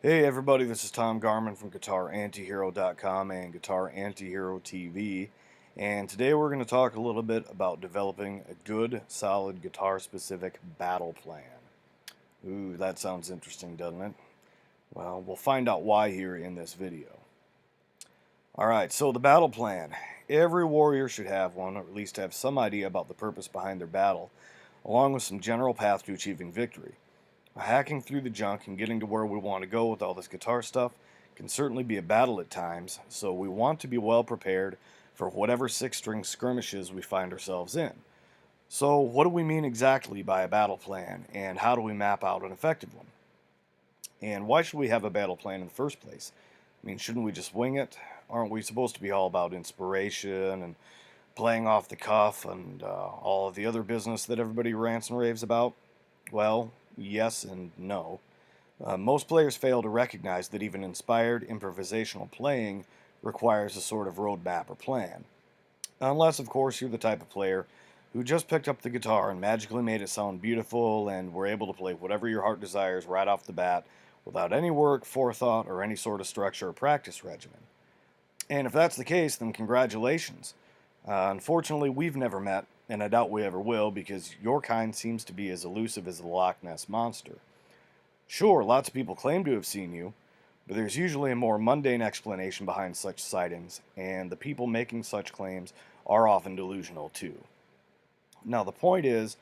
Hey everybody, this is Tom Garman from GuitarAntihero.com and Guitar Antihero TV, and today we're going to talk a little bit about developing a good, solid guitar-specific battle plan. Ooh, that sounds interesting, doesn't it? Well, we'll find out why here in this video. Alright, so the battle plan. Every warrior should have one, or at least have some idea about the purpose behind their battle, along with some general path to achieving victory. Hacking through the junk and getting to where we want to go with all this guitar stuff can certainly be a battle at times, so we want to be well prepared for whatever six-string skirmishes we find ourselves in. So what do we mean exactly by a battle plan, and how do we map out an effective one? And why should we have a battle plan in the first place? I mean, shouldn't we just wing it? Aren't we supposed to be all about inspiration and playing off the cuff and all of the other business that everybody rants and raves about? Well, yes and no. Most players fail to recognize that even inspired improvisational playing requires a sort of roadmap or plan. Unless, of course, you're the type of player who just picked up the guitar and magically made it sound beautiful and were able to play whatever your heart desires right off the bat without any work, forethought, or any sort of structure or practice regimen. And if that's the case, then congratulations. Unfortunately, we've never met, and I doubt we ever will, because your kind seems to be as elusive as the Loch Ness Monster. Sure, lots of people claim to have seen you, but there's usually a more mundane explanation behind such sightings, and the people making such claims are often delusional too. Now, the point is,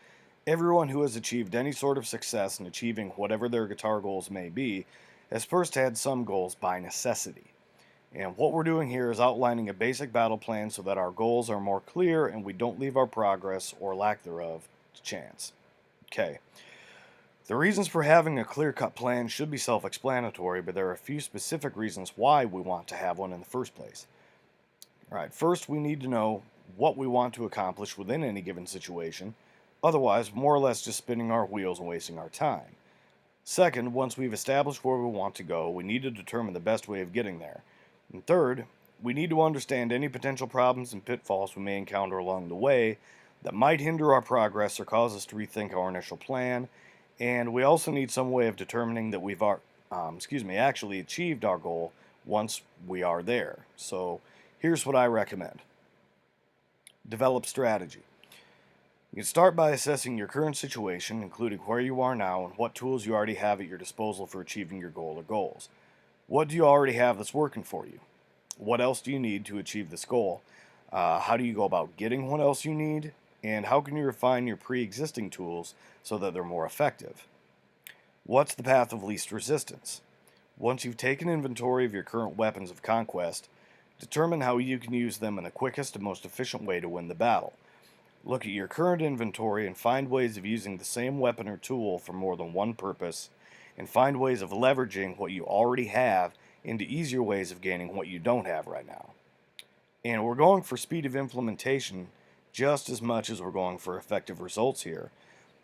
everyone who has achieved any sort of success in achieving whatever their guitar goals may be has first had some goals by necessity. And what we're doing here is outlining a basic battle plan so that our goals are more clear and we don't leave our progress, or lack thereof, to chance. Okay. The reasons for having a clear-cut plan should be self-explanatory, but there are a few specific reasons why we want to have one in the first place. Alright, first we need to know what we want to accomplish within any given situation, otherwise more or less just spinning our wheels and wasting our time. Second, once we've established where we want to go, we need to determine the best way of getting there. And third, we need to understand any potential problems and pitfalls we may encounter along the way that might hinder our progress or cause us to rethink our initial plan, and we also need some way of determining that we've actually achieved our goal once we are there. So here's what I recommend. Develop strategy. You can start by assessing your current situation, including where you are now and what tools you already have at your disposal for achieving your goal or goals. What do you already have that's working for you? What else do you need to achieve this goal? How do you go about getting what else you need? And how can you refine your pre-existing tools so that they're more effective? What's the path of least resistance? Once you've taken inventory of your current weapons of conquest, determine how you can use them in the quickest and most efficient way to win the battle. Look at your current inventory and find ways of using the same weapon or tool for more than one purpose, and find ways of leveraging what you already have into easier ways of gaining what you don't have right now. And we're going for speed of implementation just as much as we're going for effective results here,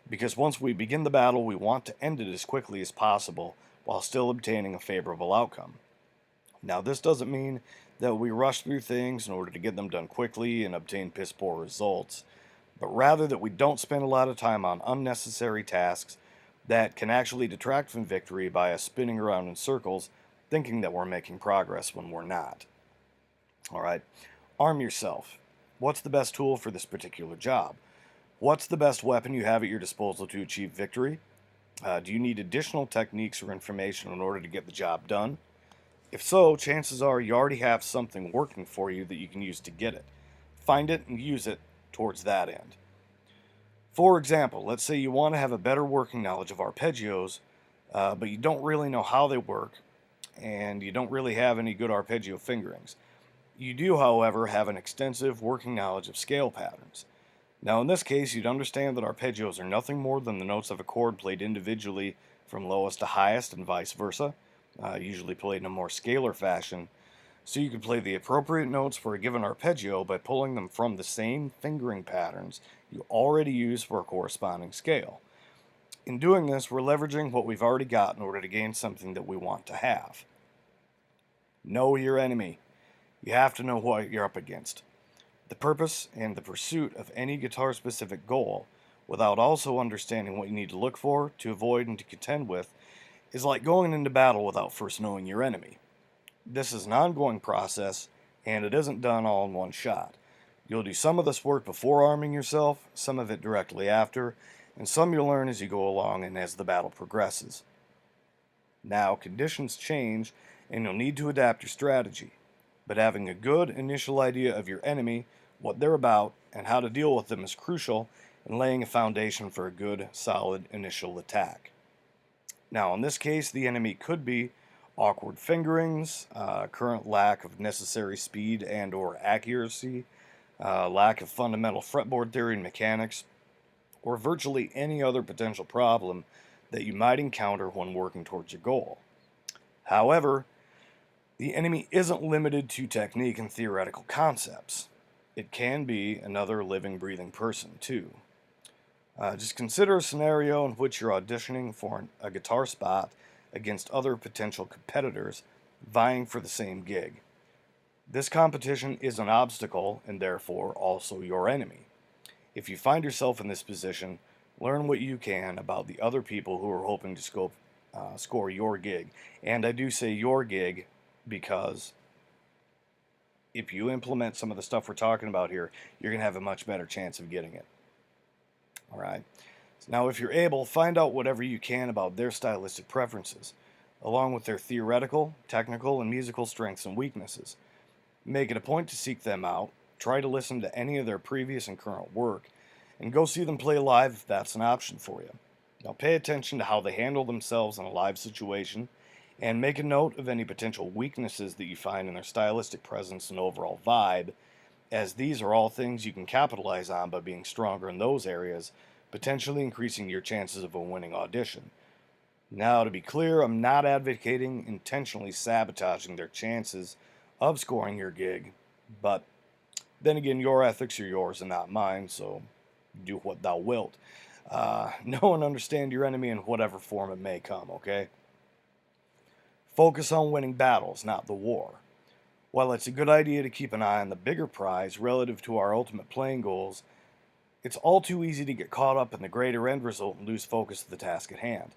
because once we begin the battle, we want to end it as quickly as possible while still obtaining a favorable outcome. Now, this doesn't mean that we rush through things in order to get them done quickly and obtain piss-poor results, but rather that we don't spend a lot of time on unnecessary tasks that can actually detract from victory by us spinning around in circles thinking that we're making progress when we're not. Alright, arm yourself. What's the best tool for this particular job? What's the best weapon you have at your disposal to achieve victory? Do you need additional techniques or information in order to get the job done? If so, chances are you already have something working for you that you can use to get it. Find it and use it towards that end. For example, let's say you want to have a better working knowledge of arpeggios, but you don't really know how they work, and you don't really have any good arpeggio fingerings. You do, however, have an extensive working knowledge of scale patterns. Now, in this case, you'd understand that arpeggios are nothing more than the notes of a chord played individually from lowest to highest and vice versa, usually played in a more scalar fashion, so you can play the appropriate notes for a given arpeggio by pulling them from the same fingering patterns you already use for a corresponding scale. In doing this, we're leveraging what we've already got in order to gain something that we want to have. Know your enemy. You have to know what you're up against. The purpose and the pursuit of any guitar-specific goal, without also understanding what you need to look for, to avoid, and to contend with, is like going into battle without first knowing your enemy. This is an ongoing process, and it isn't done all in one shot. You'll do some of this work before arming yourself, some of it directly after, and some you'll learn as you go along and as the battle progresses. Now, conditions change, and you'll need to adapt your strategy, but having a good initial idea of your enemy, what they're about, and how to deal with them is crucial in laying a foundation for a good, solid initial attack. Now, in this case, the enemy could be awkward fingerings, current lack of necessary speed and or accuracy, lack of fundamental fretboard theory and mechanics, or virtually any other potential problem that you might encounter when working towards your goal. However, the enemy isn't limited to technique and theoretical concepts. It can be another living, breathing person, too. Just consider a scenario in which you're auditioning for a guitar spot against other potential competitors vying for the same gig. This competition is an obstacle and therefore also your enemy. If you find yourself in this position, learn what you can about the other people who are hoping to score your gig. And I do say your gig because if you implement some of the stuff we're talking about here, you're going to have a much better chance of getting it. All right. So now, if you're able, find out whatever you can about their stylistic preferences, along with their theoretical, technical, and musical strengths and weaknesses. Make it a point to seek them out, try to listen to any of their previous and current work, and go see them play live if that's an option for you. Now, pay attention to how they handle themselves in a live situation, and make a note of any potential weaknesses that you find in their stylistic presence and overall vibe, as these are all things you can capitalize on by being stronger in those areas, potentially increasing your chances of a winning audition. Now, to be clear, I'm not advocating intentionally sabotaging their chances of scoring your gig, but then again, your ethics are yours and not mine, so do what thou wilt. Know and understand your enemy in whatever form it may come, okay? Focus on winning battles, not the war. While it's a good idea to keep an eye on the bigger prize relative to our ultimate playing goals, it's all too easy to get caught up in the greater end result and lose focus of the task at hand.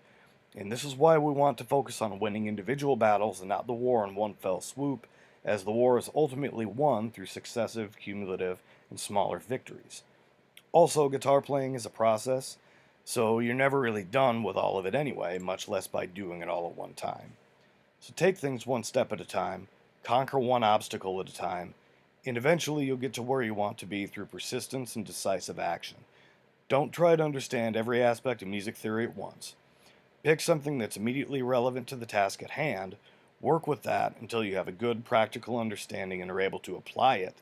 And this is why we want to focus on winning individual battles and not the war in one fell swoop, as the war is ultimately won through successive, cumulative, and smaller victories. Also, guitar playing is a process, so you're never really done with all of it anyway, much less by doing it all at one time. So take things one step at a time, conquer one obstacle at a time, and eventually you'll get to where you want to be through persistence and decisive action. Don't try to understand every aspect of music theory at once. Pick something that's immediately relevant to the task at hand, work with that until you have a good practical understanding and are able to apply it,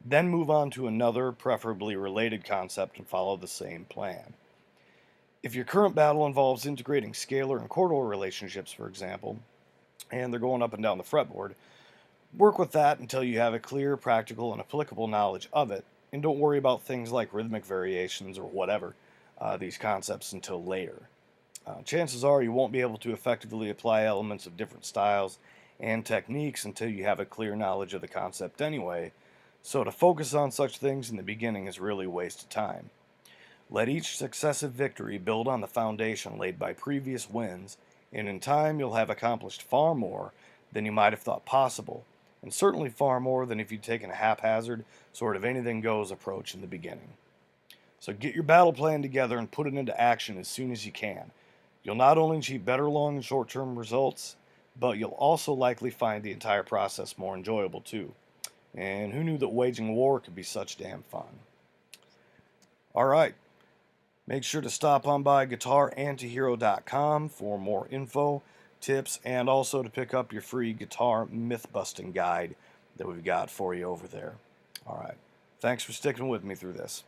then move on to another, preferably related concept and follow the same plan. If your current battle involves integrating scalar and chordal relationships, for example, and they're going up and down the fretboard, work with that until you have a clear, practical, and applicable knowledge of it, and don't worry about things like rhythmic variations or whatever, these concepts until later. Chances are you won't be able to effectively apply elements of different styles and techniques until you have a clear knowledge of the concept anyway, so to focus on such things in the beginning is really a waste of time. Let each successive victory build on the foundation laid by previous wins, and in time you'll have accomplished far more than you might have thought possible, and certainly far more than if you'd taken a haphazard, sort of anything goes approach in the beginning. So get your battle plan together and put it into action as soon as you can. You'll not only achieve better long and short-term results, but you'll also likely find the entire process more enjoyable too. And who knew that waging war could be such damn fun? Alright, make sure to stop on by GuitarAntihero.com for more info, tips, and also to pick up your free guitar myth-busting guide that we've got for you over there. Alright, thanks for sticking with me through this.